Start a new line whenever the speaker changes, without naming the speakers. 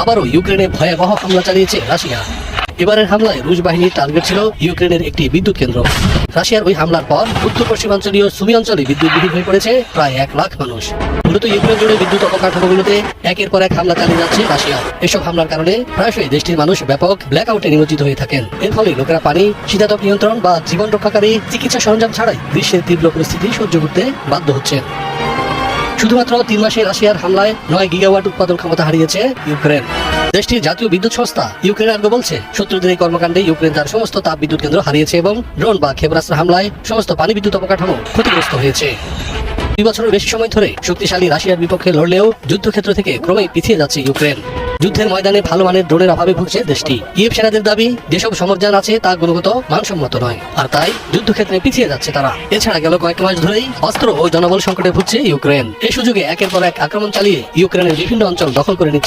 আবারও ইউক্রেনে ভয়াবহ হামলা চালিয়েছে রাশিয়া। এবারের হামলায় রুশ বাহিনীর টার্গেট ছিল ইউক্রেনের একটি বিদ্যুৎ কেন্দ্র। রাশিয়ার ওই হামলার পর উত্তর পশ্চিমাঞ্চলীয় সুমি অঞ্চলে বিদ্যুৎবিহীন হয়ে পড়েছে প্রায় 1 লাখ মানুষ। মূলত ইউক্রেন জুড়ে বিদ্যুৎ অবকাঠামোগুলোতে একের পর এক হামলা চালিয়ে যাচ্ছে রাশিয়া। এসব হামলার কারণে প্রায়শই দেশটির মানুষ ব্যাপক ব্ল্যাকআউটে নিমজ্জিত হয়ে থাকেন। এর ফলে লোকেরা পানি, শীতাতপ নিয়ন্ত্রণ বা জীবন রক্ষাকারী চিকিৎসা সরঞ্জাম ছাড়াই গ্রীষ্মের তীব্র পরিস্থিতি সহ্য করতে বাধ্য হচ্ছেন। শুধুমাত্র 3 মাসে রাশিয়ার হামলায় 9 গিগাওয়াট উৎপাদন ক্ষমতা হারিয়েছে ইউক্রেন। দেশটির জাতীয় বিদ্যুৎ সংস্থা ইউক্রেন আর্গো বলছে, শত্রুদের এই কর্মকাণ্ডে ইউক্রেন তার সমস্ত তাপ বিদ্যুৎ কেন্দ্র হারিয়েছে এবং ড্রোন বা ক্ষেপণাস্ত্র হামলায় সমস্ত পানি বিদ্যুৎ অবকাঠামো ক্ষতিগ্রস্ত হয়েছে। 2 বছরের বেশি সময় ধরে শক্তিশালী রাশিয়ার বিপক্ষে লড়লেও যুদ্ধক্ষেত্র থেকে ক্রমেই পিছিয়ে যাচ্ছে ইউক্রেন। যুদ্ধের ময়দানে ভালো মানের ড্রোনের অভাবে ভুগছে দেশটি। কিয়েভ সেনাদের দাবি, যেসব সরঞ্জাম আছে তা গুণগত মানসম্মত নয়, আর তাই যুদ্ধক্ষেত্রে পিছিয়ে যাচ্ছে তারা। এছাড়া গেল কয়েক মাস ধরেই অস্ত্র ও জনবল সংকটে ভুগছে ইউক্রেন। এই সুযোগে একের পর এক আক্রমণ চালিয়ে ইউক্রেনের বিভিন্ন অঞ্চল দখল করে নিচ্ছে